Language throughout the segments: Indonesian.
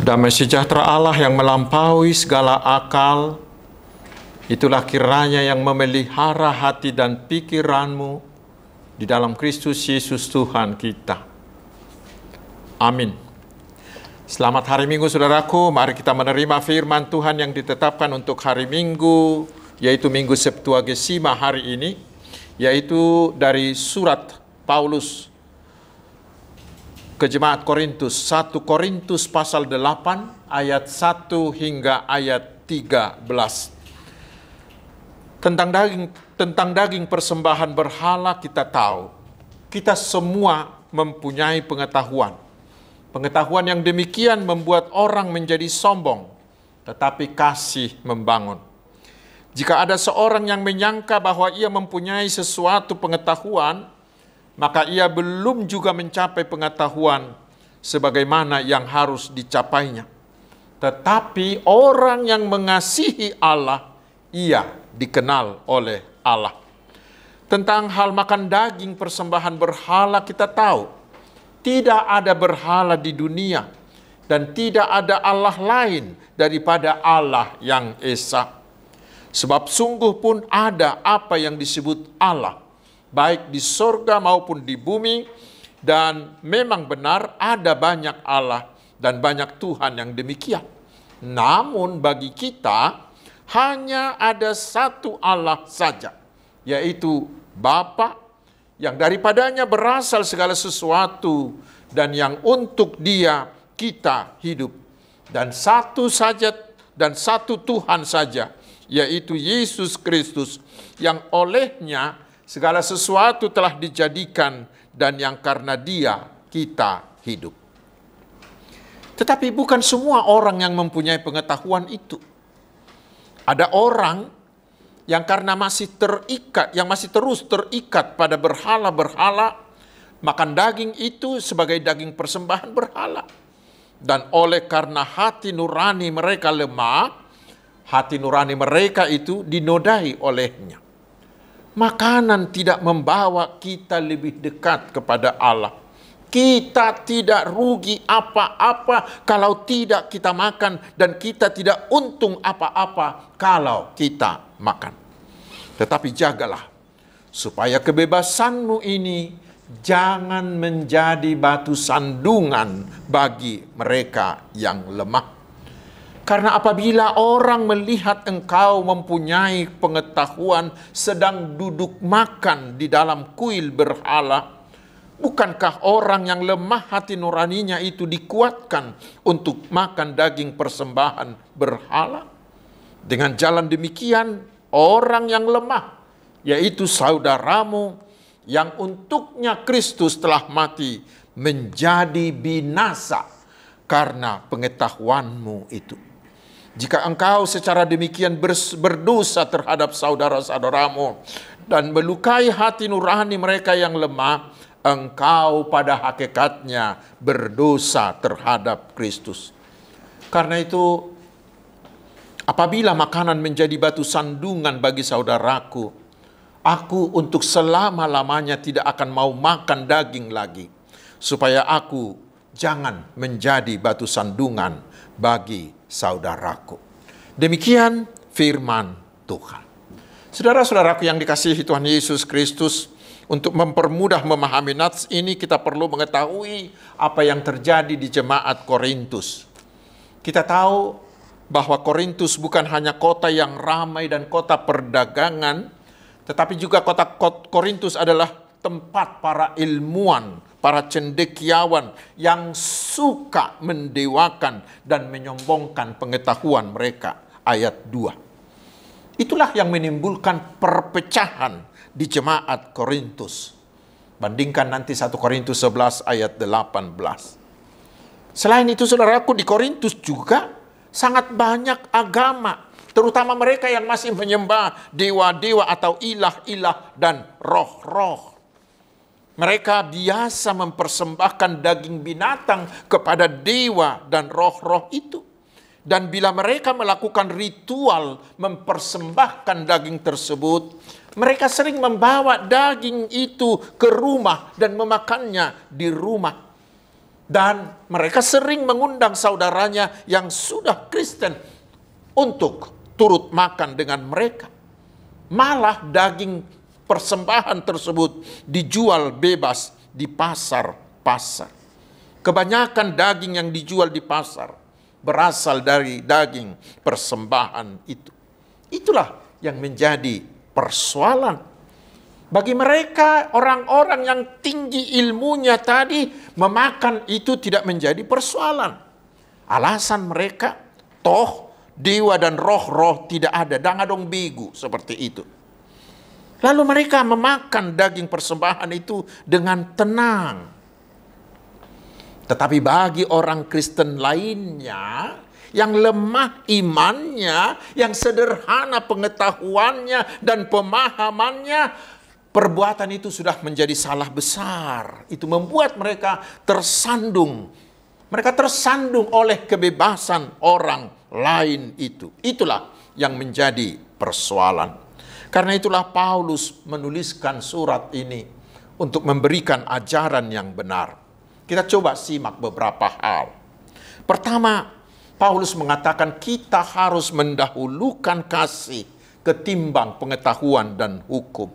Damai sejahtera Allah yang melampaui segala akal, itulah kiranya yang memelihara hati dan pikiranmu di dalam Kristus Yesus Tuhan kita. Amin. Selamat hari Minggu saudaraku, mari kita menerima firman Tuhan yang ditetapkan untuk hari Minggu, yaitu Minggu Septuagesima hari ini, yaitu dari surat Paulus ke jemaat Korintus, 1 Korintus pasal 8 ayat 1 hingga ayat 13. Tentang daging persembahan berhala kita tahu, kita semua mempunyai pengetahuan. Pengetahuan yang demikian membuat orang menjadi sombong, tetapi kasih membangun. Jika ada seorang yang menyangka bahwa ia mempunyai sesuatu pengetahuan, maka ia belum juga mencapai pengetahuan sebagaimana yang harus dicapainya. Tetapi orang yang mengasihi Allah, ia dikenal oleh Allah. Tentang hal makan daging persembahan berhala kita tahu, tidak ada berhala di dunia dan tidak ada Allah lain daripada Allah yang Esa. Sebab sungguh pun ada apa yang disebut Allah, baik di sorga maupun di bumi, dan memang benar ada banyak Allah dan banyak Tuhan yang demikian. Namun bagi kita hanya ada satu Allah saja, yaitu Bapa, yang daripadanya berasal segala sesuatu dan yang untuk Dia kita hidup. Dan satu saja dan satu Tuhan saja, yaitu Yesus Kristus, yang olehnya segala sesuatu telah dijadikan dan yang karena Dia kita hidup. Tetapi bukan semua orang yang mempunyai pengetahuan itu. Ada orang yang karena masih terikat, yang masih terus terikat pada berhala-berhala, makan daging itu sebagai daging persembahan berhala. Dan oleh karena hati nurani mereka lemah, hati nurani mereka itu dinodai olehnya. Makanan tidak membawa kita lebih dekat kepada Allah. Kita tidak rugi apa-apa kalau tidak kita makan, dan kita tidak untung apa-apa kalau kita makan. Tetapi jagalah supaya kebebasanmu ini jangan menjadi batu sandungan bagi mereka yang lemah. Karena apabila orang melihat engkau mempunyai pengetahuan sedang duduk makan di dalam kuil berhala, bukankah orang yang lemah hati nuraninya itu dikuatkan untuk makan daging persembahan berhala? Dengan jalan demikian, orang yang lemah, yaitu saudaramu yang untuknya Kristus telah mati, menjadi binasa karena pengetahuanmu itu. Jika engkau secara demikian berdosa terhadap saudara-saudaramu dan melukai hati nurani mereka yang lemah, engkau pada hakikatnya berdosa terhadap Kristus. Karena itu, apabila makanan menjadi batu sandungan bagi saudaraku, aku untuk selama-lamanya tidak akan mau makan daging lagi, supaya aku jangan menjadi batu sandungan bagi saudaraku. Demikian firman Tuhan. Saudara-saudaraku yang dikasihi Tuhan Yesus Kristus, untuk mempermudah memahami nats ini, kita perlu mengetahui apa yang terjadi di jemaat Korintus. Kita tahu bahwa Korintus bukan hanya kota yang ramai dan kota perdagangan, tetapi juga kota Korintus adalah tempat para ilmuwan, para cendekiawan yang suka mendewakan dan menyombongkan pengetahuan mereka. Ayat 2. Itulah yang menimbulkan perpecahan di jemaat Korintus. Bandingkan nanti 1 Korintus 11 ayat 18. Selain itu saudaraku, di Korintus juga sangat banyak agama, terutama mereka yang masih menyembah dewa-dewa atau ilah-ilah dan roh-roh. Mereka biasa mempersembahkan daging binatang kepada dewa dan roh-roh itu. Dan bila mereka melakukan ritual mempersembahkan daging tersebut, mereka sering membawa daging itu ke rumah dan memakannya di rumah. Dan mereka sering mengundang saudaranya yang sudah Kristen untuk turut makan dengan mereka. Malah daging persembahan tersebut dijual bebas di pasar-pasar. Kebanyakan daging yang dijual di pasar berasal dari daging persembahan itu. Itulah yang menjadi persoalan. Bagi mereka, orang-orang yang tinggi ilmunya tadi, memakan itu tidak menjadi persoalan. Alasan mereka, toh dewa dan roh-roh tidak ada, dangadong bigu, seperti itu. Lalu mereka memakan daging persembahan itu dengan tenang. Tetapi bagi orang Kristen lainnya, yang lemah imannya, yang sederhana pengetahuannya dan pemahamannya, perbuatan itu sudah menjadi salah besar. Itu membuat mereka tersandung. Mereka tersandung oleh kebebasan orang lain itu. Itulah yang menjadi persoalan. Karena itulah Paulus menuliskan surat ini untuk memberikan ajaran yang benar. Kita coba simak beberapa hal. Pertama, Paulus mengatakan kita harus mendahulukan kasih ketimbang pengetahuan dan hukum.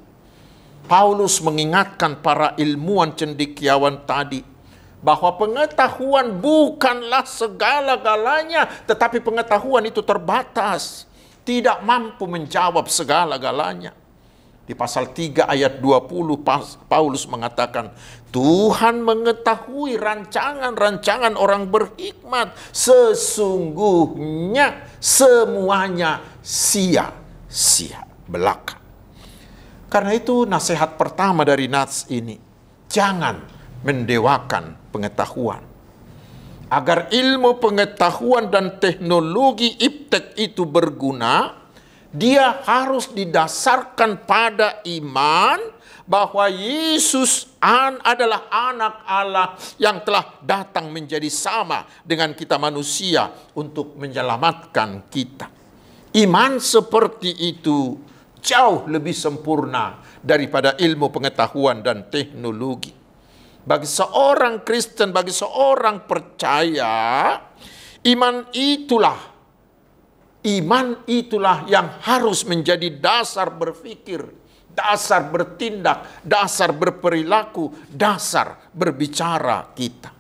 Paulus mengingatkan para ilmuwan cendekiawan tadi bahwa pengetahuan bukanlah segala-galanya, tetapi pengetahuan itu terbatas, tidak mampu menjawab segala-galanya. Di pasal 3 ayat 20 Paulus mengatakan, Tuhan mengetahui rancangan-rancangan orang berhikmat, sesungguhnya semuanya sia-sia belaka. Karena itu nasihat pertama dari nats ini, jangan mendewakan pengetahuan. Agar ilmu pengetahuan dan teknologi iptek itu berguna, dia harus didasarkan pada iman bahwa Yesus adalah anak Allah yang telah datang menjadi sama dengan kita manusia untuk menyelamatkan kita. Iman seperti itu jauh lebih sempurna daripada ilmu pengetahuan dan teknologi. Bagi seorang Kristen, bagi seorang percaya, iman itulah yang harus menjadi dasar berpikir, dasar bertindak, dasar berperilaku, dasar berbicara kita.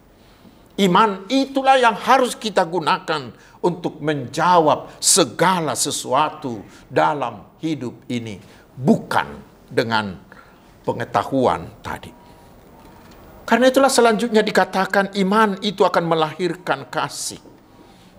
Iman itulah yang harus kita gunakan untuk menjawab segala sesuatu dalam hidup ini, bukan dengan pengetahuan tadi. Karena itulah selanjutnya dikatakan iman itu akan melahirkan kasih.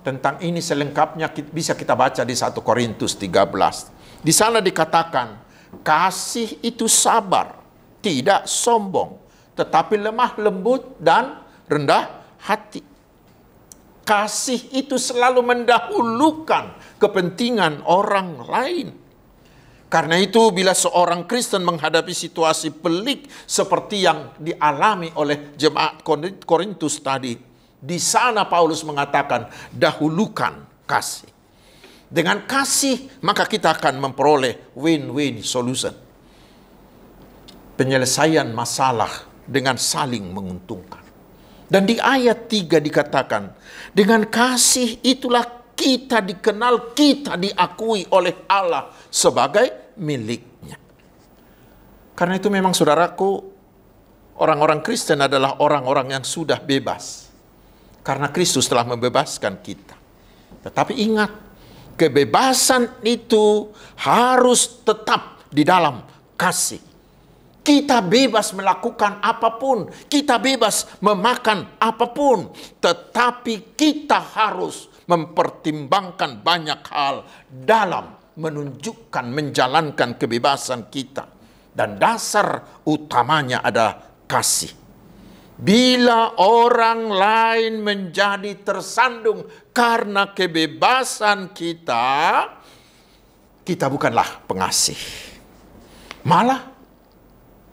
Tentang ini selengkapnya bisa kita baca di 1 Korintus 13. Di sana dikatakan, kasih itu sabar, tidak sombong, tetapi lemah lembut dan rendah hati. Kasih itu selalu mendahulukan kepentingan orang lain. Karena itu bila seorang Kristen menghadapi situasi pelik seperti yang dialami oleh jemaat Korintus tadi, di sana Paulus mengatakan dahulukan kasih. Dengan kasih maka kita akan memperoleh win-win solution. Penyelesaian masalah dengan saling menguntungkan. Dan di ayat 3 dikatakan, dengan kasih itulah kita dikenal, kita diakui oleh Allah sebagai miliknya. Karena itu memang saudaraku, orang-orang Kristen adalah orang-orang yang sudah bebas. Karena Kristus telah membebaskan kita. Tetapi ingat, kebebasan itu harus tetap di dalam kasih. Kita bebas melakukan apapun, kita bebas memakan apapun, tetapi kita harus mempertimbangkan banyak hal dalam menunjukkan, menjalankan kebebasan kita. Dan dasar utamanya adalah kasih. Bila orang lain menjadi tersandung karena kebebasan kita, kita bukanlah pengasih. Malah,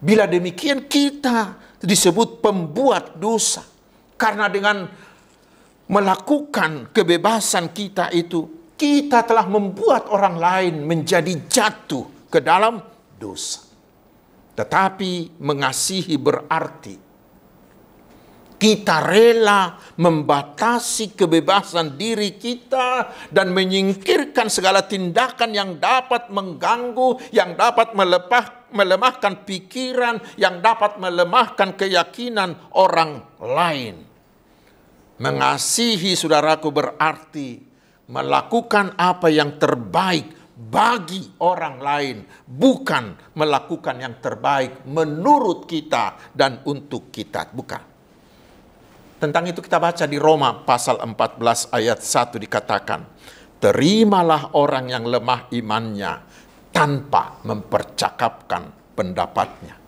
bila demikian kita disebut pembuat dosa. Karena dengan melakukan kebebasan kita itu, kita telah membuat orang lain menjadi jatuh ke dalam dosa. Tetapi mengasihi berarti kita rela membatasi kebebasan diri kita dan menyingkirkan segala tindakan yang dapat mengganggu, yang dapat melemahkan pikiran, yang dapat melemahkan keyakinan orang lain. Mengasihi, saudaraku, berarti melakukan apa yang terbaik bagi orang lain, bukan melakukan yang terbaik menurut kita dan untuk kita, bukan. Tentang itu kita baca di Roma pasal 14 ayat 1 dikatakan, terimalah orang yang lemah imannya tanpa mempercakapkan pendapatnya.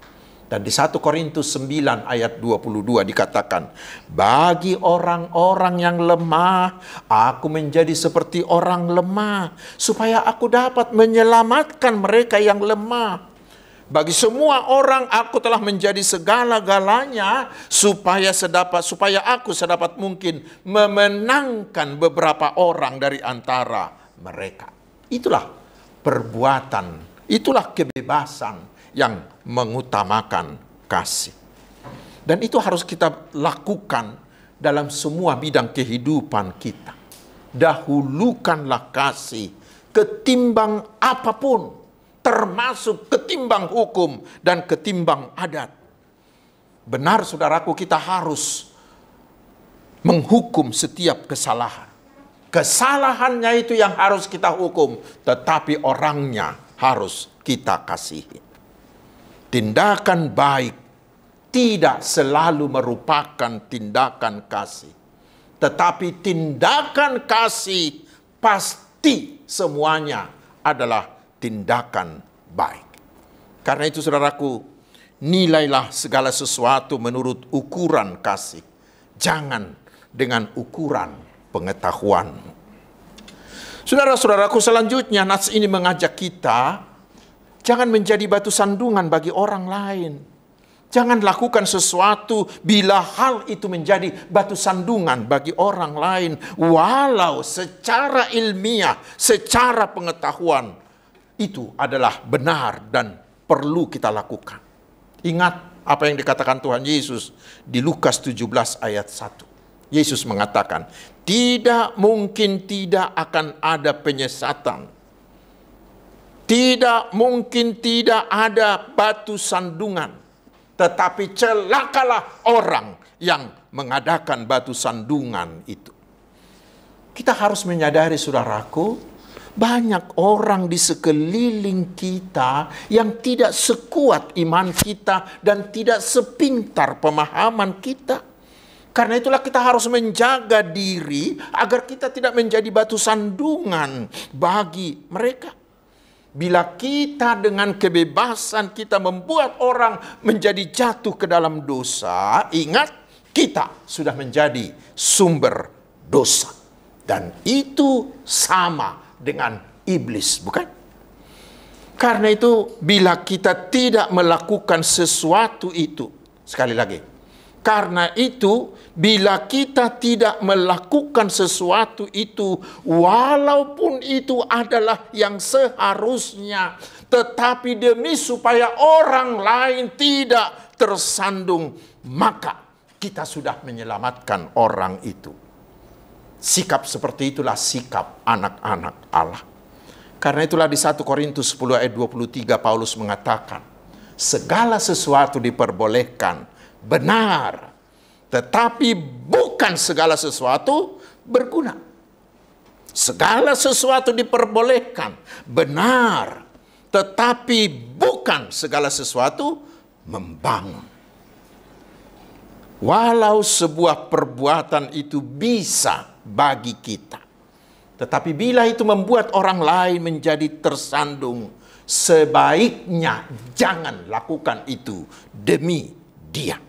Dan di 1 Korintus 9 ayat 22 dikatakan, bagi orang-orang yang lemah, aku menjadi seperti orang lemah, supaya aku dapat menyelamatkan mereka yang lemah. Bagi semua orang aku telah menjadi segala-galanya, supaya aku sedapat mungkin memenangkan beberapa orang dari antara mereka. Itulah perbuatan, itulah kebebasan yang mengutamakan kasih. Dan itu harus kita lakukan dalam semua bidang kehidupan kita. Dahulukanlah kasih ketimbang apapun, termasuk ketimbang hukum dan ketimbang adat. Benar, saudaraku, kita harus menghukum setiap kesalahan. Kesalahannya itu yang harus kita hukum, tetapi orangnya harus kita kasihi. Tindakan baik tidak selalu merupakan tindakan kasih. Tetapi tindakan kasih pasti semuanya adalah tindakan baik. Karena itu, saudaraku, nilailah segala sesuatu menurut ukuran kasih. Jangan dengan ukuran pengetahuan. Saudara-saudaraku, selanjutnya nats ini mengajak kita jangan menjadi batu sandungan bagi orang lain. Jangan lakukan sesuatu bila hal itu menjadi batu sandungan bagi orang lain. Walau secara ilmiah, secara pengetahuan, itu adalah benar dan perlu kita lakukan. Ingat apa yang dikatakan Tuhan Yesus di Lukas 17 ayat 1. Yesus mengatakan, tidak mungkin tidak akan ada penyesatan. Tidak mungkin tidak ada batu sandungan, tetapi celakalah orang yang mengadakan batu sandungan itu. Kita harus menyadari, saudaraku, banyak orang di sekeliling kita yang tidak sekuat iman kita dan tidak sepintar pemahaman kita. Karena itulah kita harus menjaga diri agar kita tidak menjadi batu sandungan bagi mereka. Bila kita dengan kebebasan kita membuat orang menjadi jatuh ke dalam dosa, ingat, kita sudah menjadi sumber dosa. Dan itu sama dengan iblis, bukan? Karena itu, bila kita tidak melakukan sesuatu itu, sekali lagi, karena itu, bila kita tidak melakukan sesuatu itu, walaupun itu adalah yang seharusnya, tetapi demi supaya orang lain tidak tersandung, maka kita sudah menyelamatkan orang itu. Sikap seperti itulah sikap anak-anak Allah. Karena itulah di 1 Korintus 10 ayat 23 Paulus mengatakan, segala sesuatu diperbolehkan, benar, tetapi bukan segala sesuatu berguna. Segala sesuatu diperbolehkan, benar, tetapi bukan segala sesuatu membangun. Walau sebuah perbuatan itu bisa bagi kita, tetapi bila itu membuat orang lain menjadi tersandung, sebaiknya jangan lakukan itu demi dia.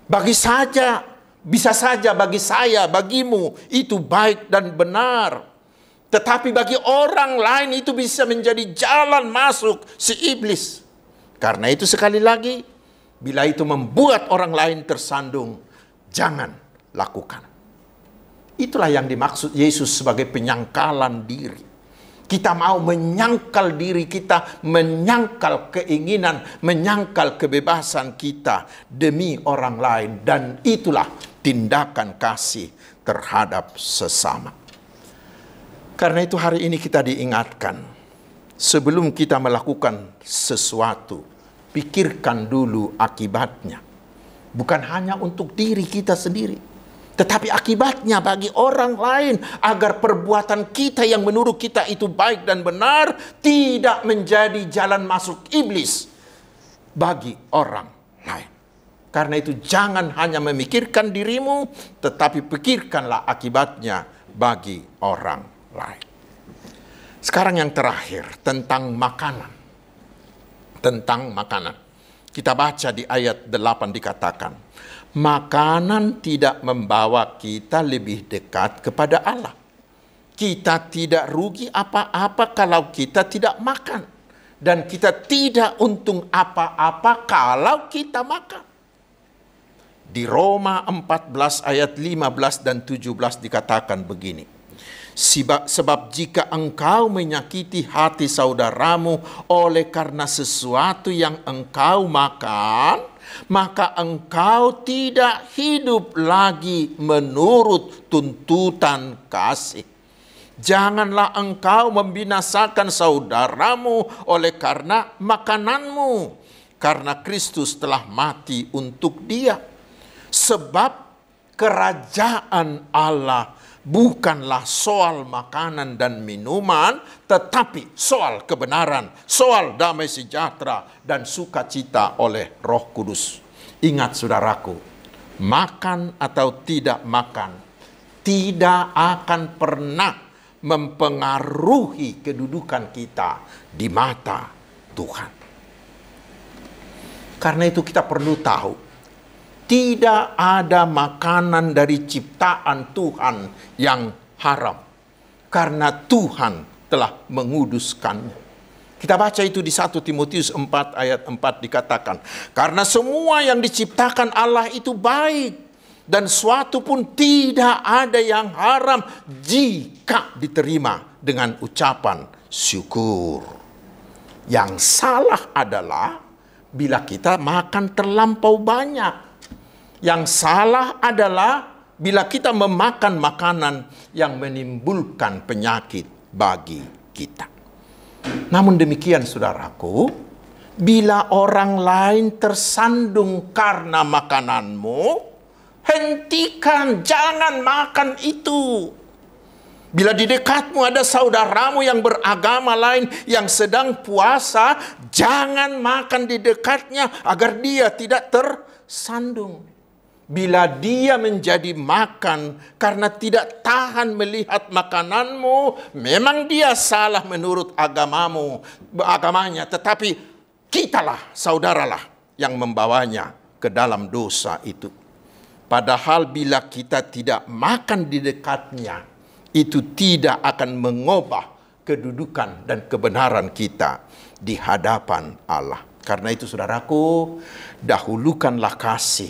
Bisa saja bagi saya, bagimu itu baik dan benar. Tetapi bagi orang lain itu bisa menjadi jalan masuk si iblis. Karena itu sekali lagi, bila itu membuat orang lain tersandung, jangan lakukan. Itulah yang dimaksud Yesus sebagai penyangkalan diri. Kita mau menyangkal diri kita, menyangkal keinginan, menyangkal kebebasan kita demi orang lain. Dan itulah tindakan kasih terhadap sesama. Karena itu hari ini kita diingatkan, sebelum kita melakukan sesuatu, pikirkan dulu akibatnya. Bukan hanya untuk diri kita sendiri, tetapi akibatnya bagi orang lain, agar perbuatan kita yang menurut kita itu baik dan benar tidak menjadi jalan masuk iblis bagi orang lain. Karena itu jangan hanya memikirkan dirimu, tetapi pikirkanlah akibatnya bagi orang lain. Sekarang yang terakhir, tentang makanan. Tentang makanan. Kita baca di ayat 8 dikatakan, makanan tidak membawa kita lebih dekat kepada Allah. Kita tidak rugi apa-apa kalau kita tidak makan. Dan kita tidak untung apa-apa kalau kita makan. Di Roma 14 ayat 15 dan 17 dikatakan begini. Sebab jika engkau menyakiti hati saudaramu oleh karena sesuatu yang engkau makan, maka engkau tidak hidup lagi menurut tuntutan kasih. Janganlah engkau membinasakan saudaramu oleh karena makananmu, karena Kristus telah mati untuk dia. Sebab kerajaan Allah bukanlah soal makanan dan minuman, tetapi soal kebenaran, soal damai sejahtera dan sukacita oleh Roh Kudus. Ingat saudaraku, makan atau tidak makan tidak akan pernah mempengaruhi kedudukan kita di mata Tuhan. Karena itu kita perlu tahu, tidak ada makanan dari ciptaan Tuhan yang haram. Karena Tuhan telah menguduskannya. Kita baca itu di 1 Timotius 4 ayat 4 dikatakan, karena semua yang diciptakan Allah itu baik. Dan suatu pun tidak ada yang haram jika diterima dengan ucapan syukur. Yang salah adalah bila kita makan terlampau banyak. Yang salah adalah bila kita memakan makanan yang menimbulkan penyakit bagi kita. Namun demikian saudaraku, bila orang lain tersandung karena makananmu, hentikan, jangan makan itu. Bila di dekatmu ada saudaramu yang beragama lain yang sedang puasa, jangan makan di dekatnya agar dia tidak tersandung. Bila dia menjadi makan karena tidak tahan melihat makananmu, memang dia salah menurut agamanya, tetapi kitalah, saudaralah yang membawanya ke dalam dosa itu. Padahal bila kita tidak makan di dekatnya, itu tidak akan mengubah kedudukan dan kebenaran kita di hadapan Allah. Karena itu saudaraku, dahulukanlah kasih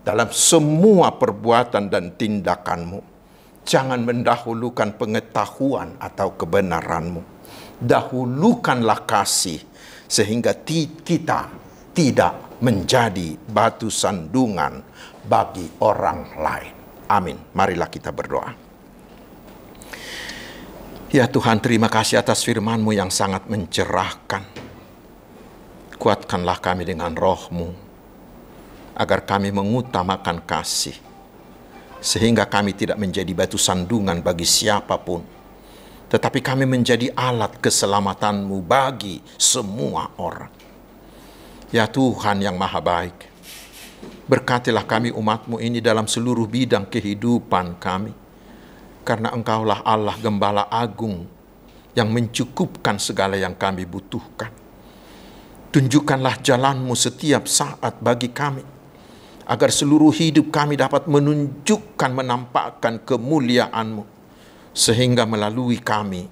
dalam semua perbuatan dan tindakanmu. Jangan mendahulukan pengetahuan atau kebenaranmu. Dahulukanlah kasih sehingga kita tidak menjadi batu sandungan bagi orang lain. Amin. Marilah kita berdoa. Ya Tuhan, terima kasih atas firman-Mu yang sangat mencerahkan. Kuatkanlah kami dengan Roh-Mu, agar kami mengutamakan kasih, sehingga kami tidak menjadi batu sandungan bagi siapapun, tetapi kami menjadi alat keselamatan-Mu bagi semua orang. Ya Tuhan yang Maha Baik, berkatilah kami umat-Mu ini dalam seluruh bidang kehidupan kami, karena Engkaulah Allah Gembala Agung yang mencukupkan segala yang kami butuhkan. Tunjukkanlah jalan-Mu setiap saat bagi kami, agar seluruh hidup kami dapat menunjukkan, menampakkan kemuliaan-Mu, sehingga melalui kami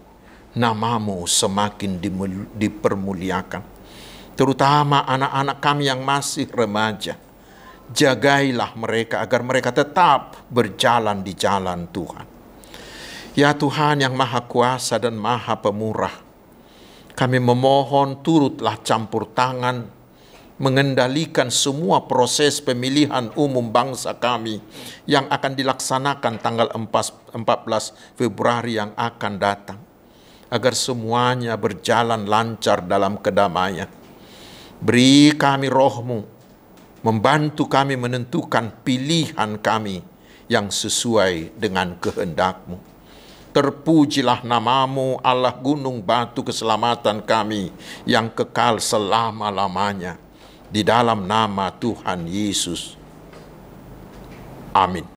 nama-Mu semakin dipermuliakan. Terutama anak-anak kami yang masih remaja, jagailah mereka agar mereka tetap berjalan di jalan Tuhan. Ya Tuhan yang Maha Kuasa dan Maha Pemurah, kami memohon turutlah campur tangan, mengendalikan semua proses pemilihan umum bangsa kami yang akan dilaksanakan tanggal 14 Februari yang akan datang, agar semuanya berjalan lancar dalam kedamaian. Beri kami roh-Mu, membantu kami menentukan pilihan kami yang sesuai dengan kehendak-Mu. Terpujilah nama-Mu, Allah gunung batu keselamatan kami yang kekal selama-lamanya. Di dalam nama Tuhan Yesus. Amin.